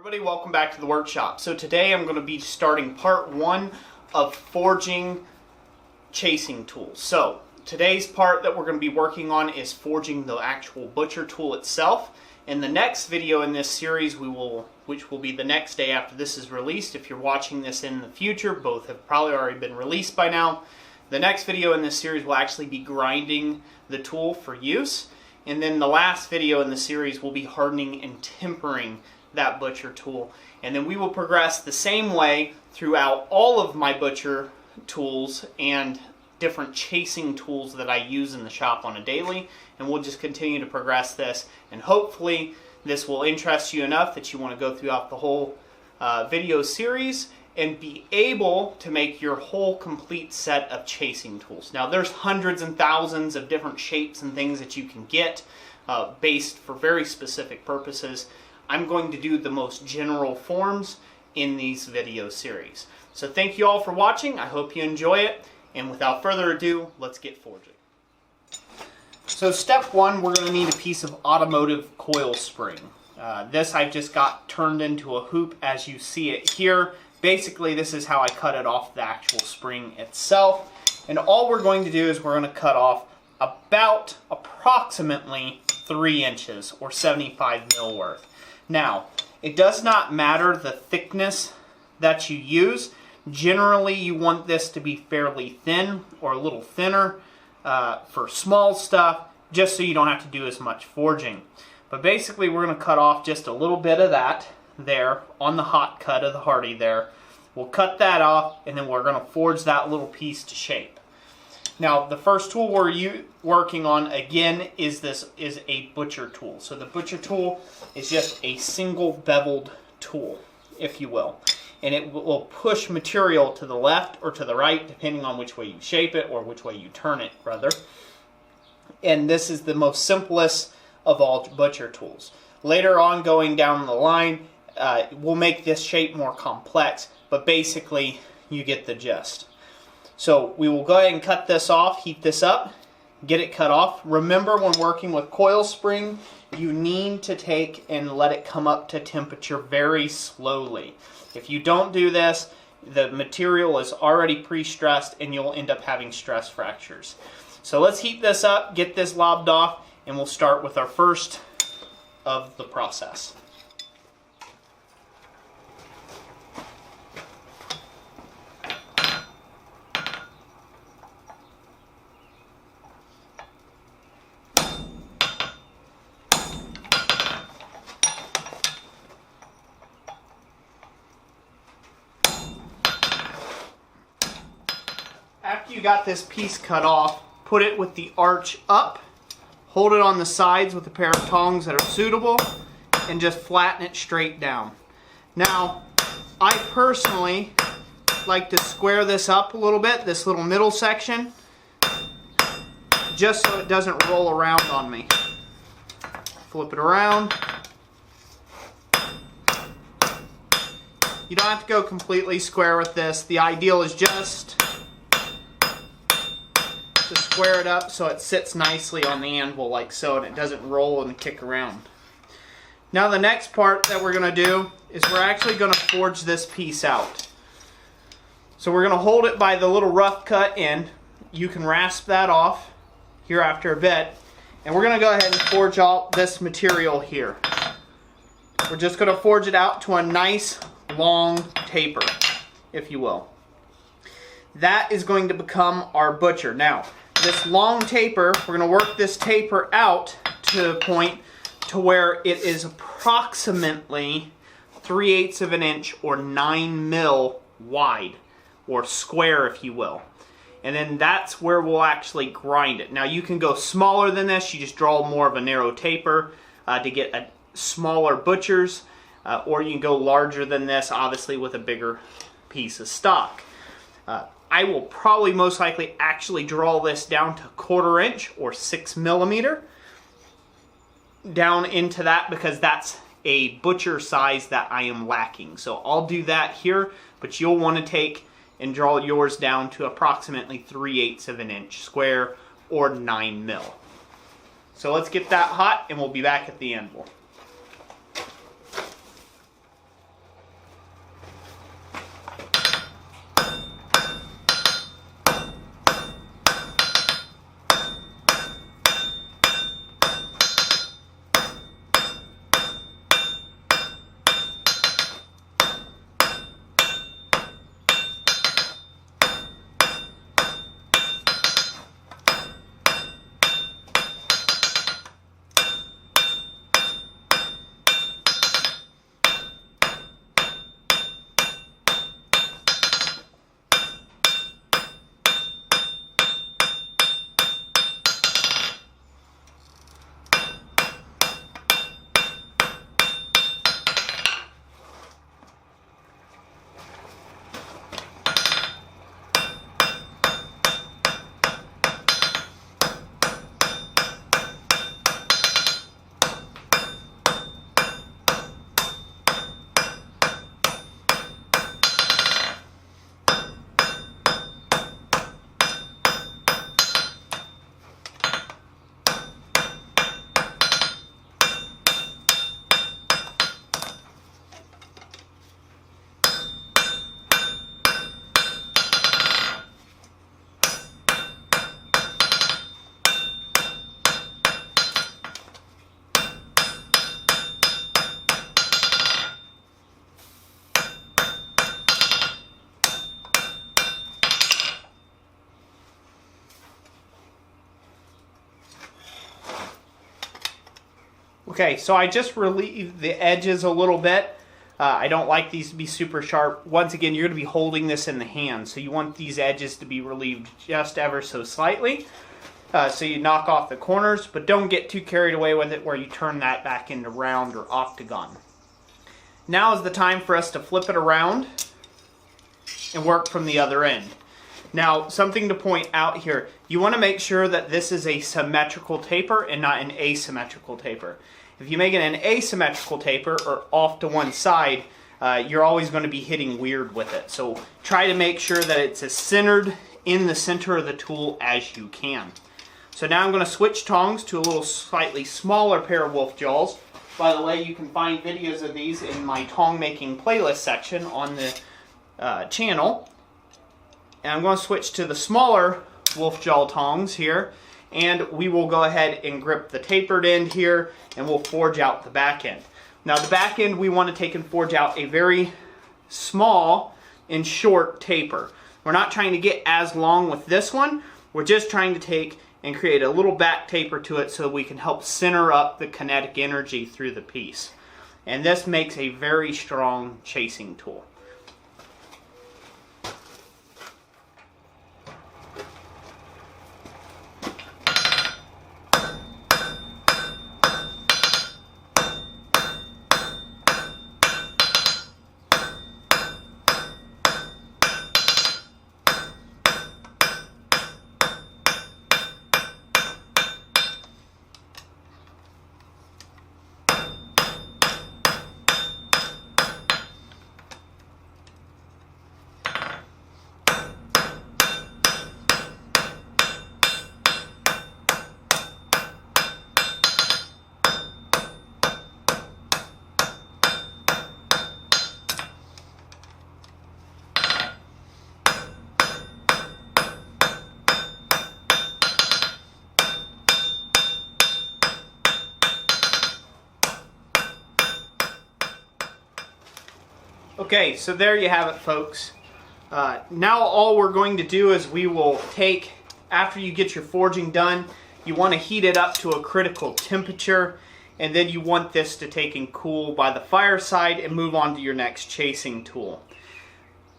Everybody, welcome back to the workshop. So today I'm going to be starting part one of forging chasing tools. So today's part that we're going to be working on is forging the actual butcher tool itself. In the next video in this series, which will be the next day after this is released. If you're watching this in the future, both have probably already been released by now. The next video in this series will actually be grinding the tool for use. And then the last video in the series will be hardening and tempering that butcher tool. And then we will progress the same way throughout all of my butcher tools and different chasing tools that I use in the shop on a daily. And we'll just continue to progress this. And hopefully this will interest you enough that you want to go throughout the whole video series and be able to make your whole complete set of chasing tools. Now there's hundreds and thousands of different shapes and things that you can get based for very specific purposes. I'm going to do the most general forms in these video series. So thank you all for watching. I hope you enjoy it. And without further ado, let's get forging. So step one, we're going to need a piece of automotive coil spring. This I've just got turned into a hoop as you see it here. Basically, this is how I cut it off the actual spring itself. And all we're going to do is we're going to cut off about approximately 3 inches or 75 mil worth. Now, it does not matter the thickness that you use. Generally, you want this to be fairly thin or a little thinner for small stuff, just so you don't have to do as much forging. But basically, we're going to cut off just a little bit of that there on the hot cut of the Hardy there. We'll cut that off, and then we're going to forge that little piece to shape. Now, the first tool we're working on, again, is a butcher tool. So the butcher tool is just a single beveled tool, if you will. And it will push material to the left or to the right, depending on which way you shape it, or which way you turn it, rather. And this is the most simplest of all butcher tools. Later on, going down the line, we'll make this shape more complex, but basically, you get the gist. So we will go ahead and cut this off, heat this up, get it cut off. Remember, when working with coil spring, you need to take and let it come up to temperature very slowly. If you don't do this, the material is already pre-stressed and you'll end up having stress fractures. So let's heat this up, get this lobbed off, and we'll start with our first of the process. After you got this piece cut off, put it with the arch up, hold it on the sides with a pair of tongs that are suitable, and just flatten it straight down. Now, I personally like to square this up a little bit, this little middle section, just so it doesn't roll around on me. Flip it around. You don't have to go completely square with this. The ideal is just to square it up so it sits nicely on the anvil like so, and it doesn't roll and kick around. Now the next part that we're going to do is we're actually going to forge this piece out. So we're going to hold it by the little rough cut end. You can rasp that off here after a bit, and we're going to go ahead and forge out this material here. We're just going to forge it out to a nice long taper, if you will. That is going to become our butcher. Now, this long taper, we're going to work this taper out to a point to where it is approximately 3/8 of an inch or 9 mil wide, or square, if you will. And then that's where we'll actually grind it. Now, you can go smaller than this. You just draw more of a narrow taper to get a smaller butchers, or you can go larger than this, obviously, with a bigger piece of stock. I will probably most likely actually draw this down to 1/4 inch or 6 millimeter down into that, because that's a butcher size that I am lacking. So I'll do that here, but you'll want to take and draw yours down to approximately 3/8 of an inch square or 9 mil. So let's get that hot and we'll be back at the anvil. Okay, so I just relieved the edges a little bit. I don't like these to be super sharp. Once again, you're going to be holding this in the hand, so you want these edges to be relieved just ever so slightly. So you knock off the corners, but don't get too carried away with it where you turn that back into round or octagon. Now is the time for us to flip it around and work from the other end. Now, something to point out here, you want to make sure that this is a symmetrical taper and not an asymmetrical taper. If you make it an asymmetrical taper or off to one side, you're always going to be hitting weird with it. So try to make sure that it's as centered in the center of the tool as you can. So now I'm going to switch tongs to a little slightly smaller pair of wolf jaws. By the way, you can find videos of these in my tong making playlist section on the channel. And I'm going to switch to the smaller wolf jaw tongs here, and we will go ahead and grip the tapered end here, and we'll forge out the back end. Now the back end we want to take and forge out a very small and short taper. We're not trying to get as long with this one, we're just trying to take and create a little back taper to it so we can help center up the kinetic energy through the piece. And this makes a very strong chasing tool. Okay, so there you have it, folks. Now all we're going to do is we will take, after you get your forging done, you want to heat it up to a critical temperature, and then you want this to take and cool by the fireside and move on to your next chasing tool.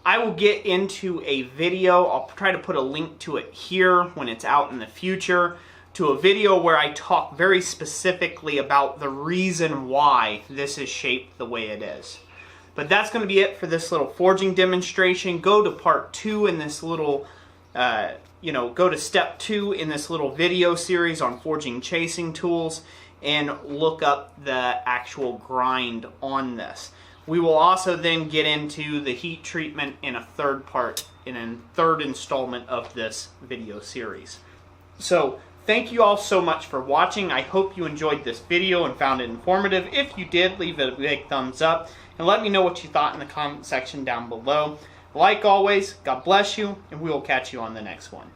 I will get into a video, I'll try to put a link to it here when it's out in the future, to a video where I talk very specifically about the reason why this is shaped the way it is. But that's going to be it for this little forging demonstration. Go to part 2 in this little, go to step 2 in this little video series on forging chasing tools and look up the actual grind on this. We will also then get into the heat treatment in a third part, in a third installment of this video series. So, thank you all so much for watching. I hope you enjoyed this video and found it informative. If you did, leave it a big thumbs up and let me know what you thought in the comment section down below. Like always, God bless you, and we will catch you on the next one.